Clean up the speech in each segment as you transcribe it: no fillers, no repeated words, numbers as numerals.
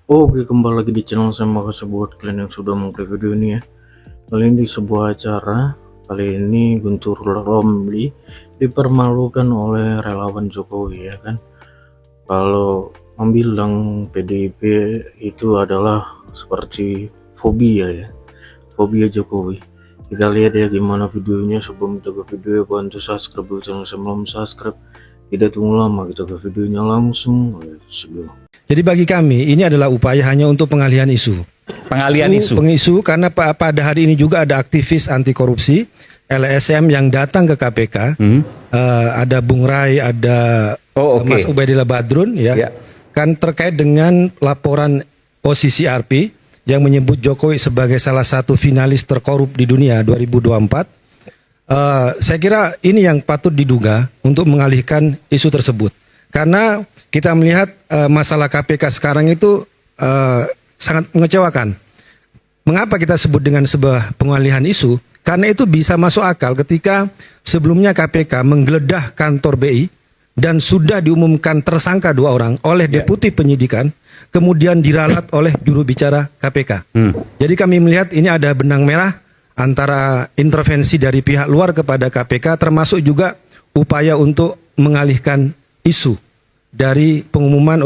Oke, kembali lagi di channel saya. Makasih buat kalian yang sudah mengklik video ini ya. Kali ini di sebuah acara, kali ini Guntur Romli dipermalukan oleh relawan Jokowi ya kan. Kalau membilang PDIP itu adalah seperti fobia ya, fobia Jokowi. Kita lihat ya gimana videonya. Sebelum kita ke video, bantu subscribe dulu channel saya belum subscribe. Tidak tunggu lama, kita ke videonya langsung. Let's go. Jadi bagi kami ini adalah upaya hanya untuk pengalihan isu. Pengalihan isu. Pengisu karena pada hari ini juga ada aktivis anti korupsi LSM yang datang ke KPK. Ada Bung Rai, ada Mas Ubaidillah Badrun ya. Kan terkait dengan laporan OCCRP yang menyebut Jokowi sebagai salah satu finalis terkorup di dunia 2024. Saya kira ini yang patut diduga untuk mengalihkan isu tersebut. Karena kita melihat masalah KPK sekarang itu sangat mengecewakan. Mengapa kita sebut dengan sebuah pengalihan isu? Karena itu bisa masuk akal ketika sebelumnya KPK menggeledah kantor BI dan sudah diumumkan tersangka 2 orang oleh Deputi Penyidikan, kemudian diralat oleh juru bicara KPK. Jadi kami melihat ini ada benang merah antara intervensi dari pihak luar kepada KPK, termasuk juga upaya untuk mengalihkan isu dari pengumuman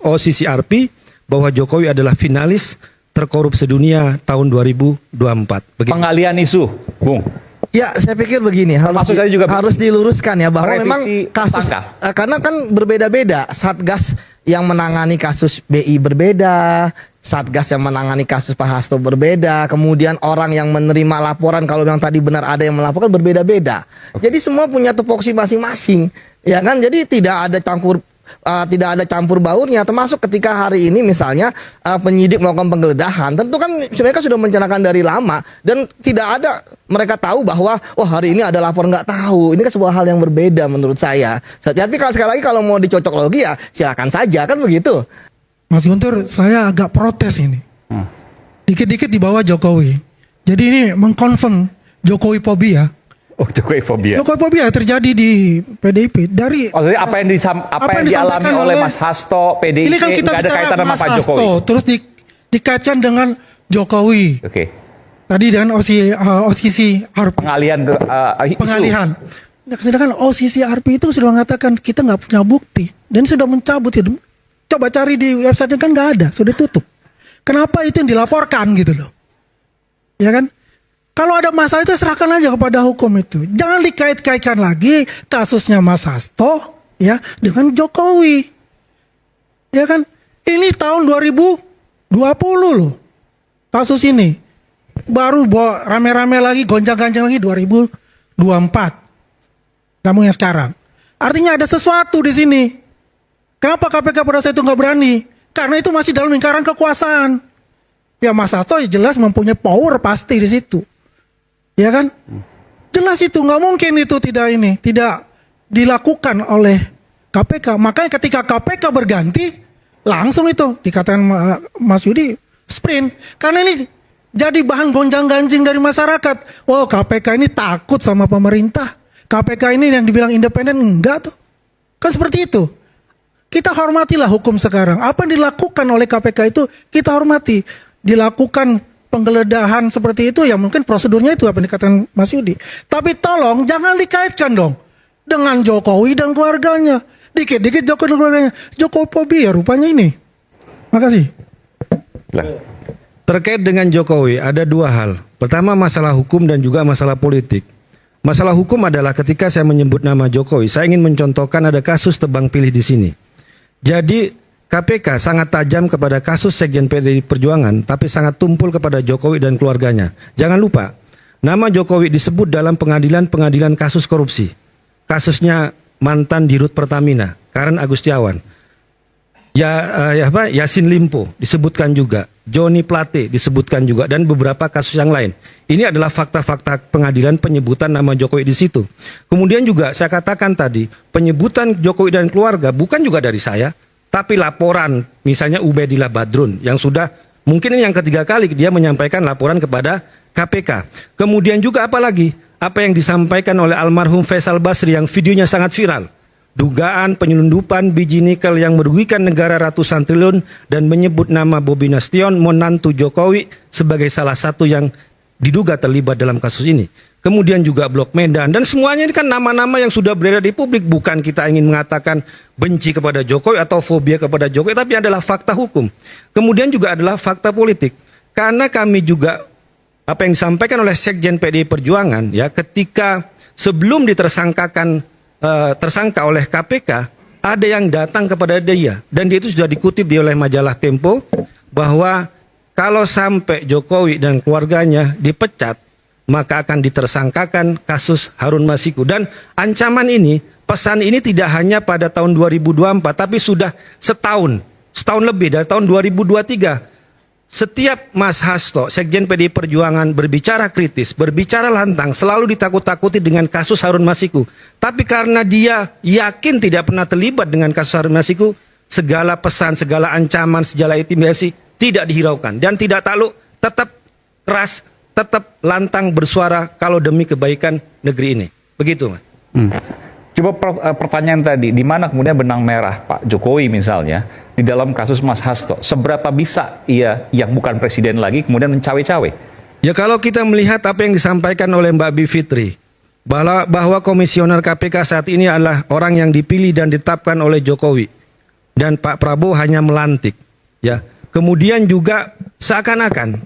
OCCRP bahwa Jokowi adalah finalis terkorup sedunia tahun 2024. Begitu. Pengalihan isu, Bung. Ya, saya pikir begini, harus diluruskan ya bahwa memang kasus karena kan berbeda-beda. Satgas yang menangani kasus BI berbeda, Satgas yang menangani kasus Pak Hasto berbeda, kemudian orang yang menerima laporan kalau yang tadi benar ada yang melaporkan berbeda-beda. Jadi semua punya tupoksi masing-masing, ya kan? Jadi tidak ada campur baurnya, termasuk ketika hari ini misalnya penyidik melakukan penggeledahan, tentu kan mereka sudah merencanakan dari lama dan tidak ada mereka tahu bahwa hari ini ada lapor, nggak tahu. Ini kan sebuah hal yang berbeda menurut saya. Tapi sekali lagi kalau mau dicocok lagi ya silakan saja, kan begitu. Mas Guntur, saya agak protes ini. Dikit-dikit di bawah Jokowi. Jadi ini mengkonfirm Jokowi fobia. Oh, Jokowi fobia. Jokowi fobia terjadi di PDIP dari maksudnya apa yang dialami oleh Mas Hasto, PDIP ini kan kita nggak ada bicara kaitan sama Mas Pak Hasto, Jokowi. terus dikaitkan dengan Jokowi. Oke. Tadi dengan OCCRP. Pengalihan. Nah, sedangkan OCCRP itu sudah mengatakan kita nggak punya bukti dan sudah mencabut itu. Coba cari di website kan nggak ada, sudah tutup. Kenapa itu yang dilaporkan gitu loh? Ya kan? Kalau ada masalah itu serahkan aja kepada hukum itu. Jangan dikait-kaitkan lagi kasusnya Mas Hasto ya dengan Jokowi. Ya kan? Ini tahun 2020 loh. Kasus ini. Baru rame-rame lagi, gonjang-ganjang lagi 2024. Kamu yang sekarang. Artinya ada sesuatu di sini. Kenapa KPK pada saat itu nggak berani? Karena itu masih dalam lingkaran kekuasaan. Ya Mas Hasto ya jelas mempunyai power pasti di situ. Ya kan? Jelas itu nggak mungkin itu tidak dilakukan oleh KPK. Makanya ketika KPK berganti, langsung itu dikatakan Mas Yudi sprint. Karena ini jadi bahan gonjang-ganjing dari masyarakat. Oh, KPK ini takut sama pemerintah. KPK ini yang dibilang independen, enggak tuh. Kan seperti itu. Kita hormatilah hukum sekarang. Apa yang dilakukan oleh KPK itu kita hormati. Dilakukan penggeledahan seperti itu ya mungkin prosedurnya itu apa yang dikatakan Mas Yudi. Tapi tolong jangan dikaitkan dong dengan Jokowi dan keluarganya. Dikit-dikit Jokowi dan keluarganya. Jokowi fobia rupanya ini. Makasih. Terkait dengan Jokowi ada 2 hal. Pertama masalah hukum dan juga masalah politik. Masalah hukum adalah ketika saya menyebut nama Jokowi, saya ingin mencontohkan ada kasus tebang pilih di sini. Jadi KPK sangat tajam kepada kasus Sekjen PDI Perjuangan, tapi sangat tumpul kepada Jokowi dan keluarganya. Jangan lupa, nama Jokowi disebut dalam pengadilan kasus korupsi. Kasusnya mantan Dirut Pertamina, Karen Agustiawan. Yasin Limpo disebutkan juga, Joni Plate disebutkan juga, dan beberapa kasus yang lain. Ini adalah fakta-fakta pengadilan penyebutan nama Jokowi di situ. Kemudian juga saya katakan tadi, penyebutan Jokowi dan keluarga bukan juga dari saya, tapi laporan misalnya Ubaidillah Badrun yang sudah mungkin ini yang ketiga kali dia menyampaikan laporan kepada KPK. Kemudian juga apa lagi? Apa yang disampaikan oleh almarhum Faisal Basri yang videonya sangat viral. dugaan penyelundupan biji nikel yang merugikan negara ratusan triliun dan menyebut nama Bobi Nasution, menantu Jokowi, sebagai salah satu yang diduga terlibat dalam kasus ini. Kemudian juga Blok Medan, dan semuanya ini kan nama-nama yang sudah beredar di publik. Bukan kita ingin mengatakan benci kepada Jokowi atau fobia kepada Jokowi, tapi adalah fakta hukum. Kemudian juga adalah fakta politik. Karena kami juga, apa yang disampaikan oleh Sekjen PDI Perjuangan, ya, ketika sebelum ditersangkakan tersangka oleh KPK, ada yang datang kepada dia, dan dia itu sudah dikutip oleh majalah Tempo, bahwa kalau sampai Jokowi dan keluarganya dipecat, maka akan ditersangkakan kasus Harun Masiku. Dan ancaman ini, pesan ini tidak hanya pada tahun 2024, tapi sudah setahun lebih, dari tahun 2023. Setiap Mas Hasto, Sekjen PDI Perjuangan, berbicara kritis, berbicara lantang, selalu ditakut-takuti dengan kasus Harun Masiku. Tapi karena dia yakin tidak pernah terlibat dengan kasus Harun Masiku, segala pesan, segala ancaman, segala intimidasi tidak dihiraukan. Dan tidak takluk, tetap keras, tetap lantang bersuara kalau demi kebaikan negeri ini. Begitu, Mas. Coba pertanyaan tadi, di mana kemudian benang merah Pak Jokowi misalnya di dalam kasus Mas Hasto? Seberapa bisa ia yang bukan presiden lagi kemudian mencawe-cawe? Ya, kalau kita melihat apa yang disampaikan oleh Mbak Bivitri, bahwa komisioner KPK saat ini adalah orang yang dipilih dan ditetapkan oleh Jokowi, dan Pak Prabowo hanya melantik. Ya, kemudian juga seakan-akan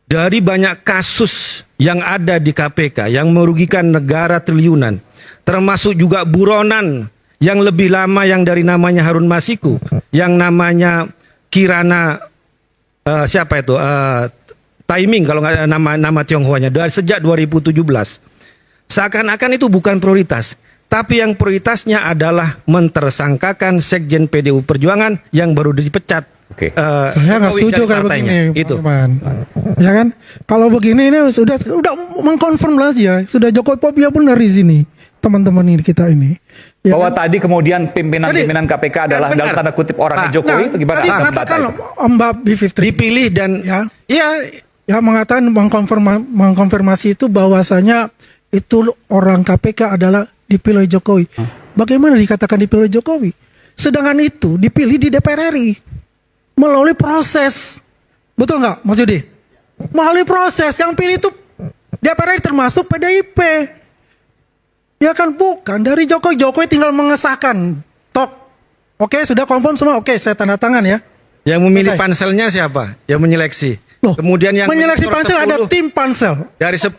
dari banyak kasus yang ada di KPK yang merugikan negara triliunan, termasuk juga buronan yang lebih lama yang dari namanya Harun Masiku, yang namanya Kirana Taiming kalau nggak nama Tionghoanya, dari sejak 2017. Seakan-akan itu bukan prioritas, tapi yang prioritasnya adalah mentersangkakan Sekjen PDI Perjuangan yang baru dipecat. Saya nggak setuju kayak begini, itu. Ya kan? Kalau begini ini sudah mengkonfirm lah ya, sudah Jokowi fobia benar di sini, teman-teman ini kita ini. Ya bahwa kan? tadi kemudian pimpinan KPK adalah dalam tanda kutip orangnya Jokowi, itu gimana? Tadi katakan Mbak Bivitri dipilih dan ya mengatakan mengkonfirmasi itu bahwasanya itu orang KPK adalah dipilih Jokowi. Bagaimana dikatakan dipilih Jokowi? Sedangkan itu dipilih di DPR RI melalui proses, betul nggak, Mas Yudi? Melalui proses, yang pilih itu DPR RI termasuk PDIP. Ya kan, bukan dari Jokowi. Jokowi tinggal mengesahkan, tok. Oke, sudah confirm semua. Oke, saya tanda tangan ya. Yang memilih panselnya siapa? Yang menyeleksi. Loh, kemudian yang menyeleksi pansel 10, ada tim pansel. Dari 10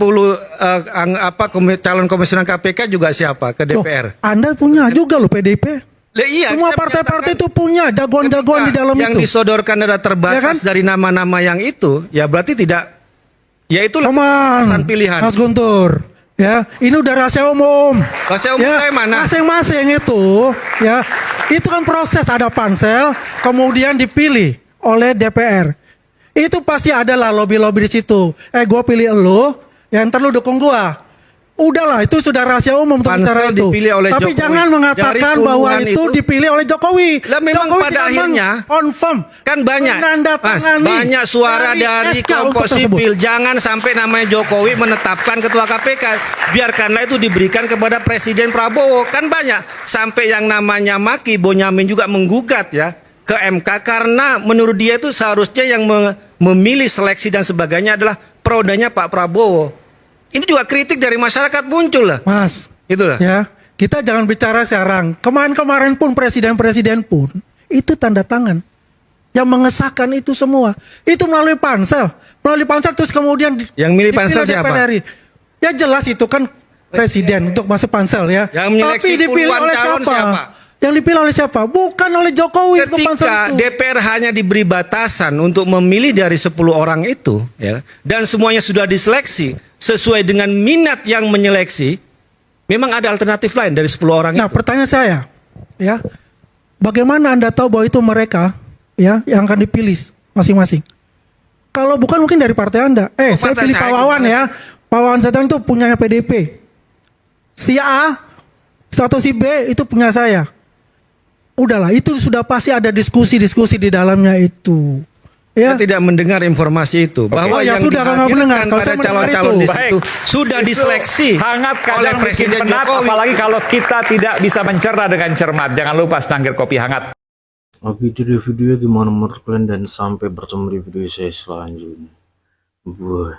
calon komisioner KPK juga siapa ke DPR? Loh, Anda punya juga loh PDIP. Iya, semua partai-partai itu punya jagoan-jagoan di dalam yang itu. Yang disodorkan ada terbatas ya kan? Dari nama-nama yang itu, ya berarti tidak. Ya itulah keputusan pilihan. Mas Guntur, ya ini udah rahasia umum. Rahasia umum ya, mana? Masing-masing itu, ya itu kan proses, ada pansel, kemudian dipilih oleh DPR. Itu pasti adalah lobby-lobby di situ. Gue pilih lo, ya ntar lu dukung gua. Udahlah, itu sudah rahasia umum untuk bicara itu. Oleh tapi Jokowi. Jangan mengatakan bahwa itu dipilih oleh Jokowi. Lah memang Jokowi pada akhirnya confirm kan banyak suara dari kelompok sipil. Jangan sampai namanya Jokowi menetapkan ketua KPK. Biarkanlah itu diberikan kepada Presiden Prabowo. Kan banyak sampai yang namanya Maki Bonyamin juga menggugat ya ke MK karena menurut dia itu seharusnya yang memilih seleksi dan sebagainya adalah perodanya Pak Prabowo. Ini juga kritik dari masyarakat muncul lah. Mas, itulah. Ya, kita jangan bicara sekarang. Kemarin pun presiden pun itu tanda tangan yang mengesahkan itu semua. Itu melalui pansel terus kemudian yang milih pansel siapa? Ya jelas itu kan presiden untuk masuk pansel ya. Yang menyeleksi puluhan calon siapa? Yang dipilih oleh siapa? Bukan oleh Jokowi. Ketika DPR hanya diberi batasan untuk memilih dari 10 orang itu, ya, dan semuanya sudah diseleksi sesuai dengan minat yang menyeleksi, memang ada alternatif lain dari 10 orang itu. Nah, pertanyaan saya, ya, bagaimana Anda tahu bahwa itu mereka, ya, yang akan dipilih masing-masing? Kalau bukan mungkin dari partai Anda. Saya pilih Pak Wawan ya. Pak Wawan Setan itu punyanya PDIP. Si A atau si B itu punya saya. Udahlah, itu sudah pasti ada diskusi di dalamnya itu. Ya. Saya tidak mendengar informasi itu bahwa Oh, ya yang sudah, kalau nggak mendengar. dihadirkan Kalau saya pada mendengar calon-calon itu. di situ sudah Isu diseleksi hangat oleh kadang bikin Presiden penat, Jokowi. apalagi kalau kita tidak bisa mencerna dengan cermat. Jangan lupa secangkir kopi hangat. Oke, jadi videonya gimana menurut kalian, dan sampai bertemu di video saya selanjutnya. Buah.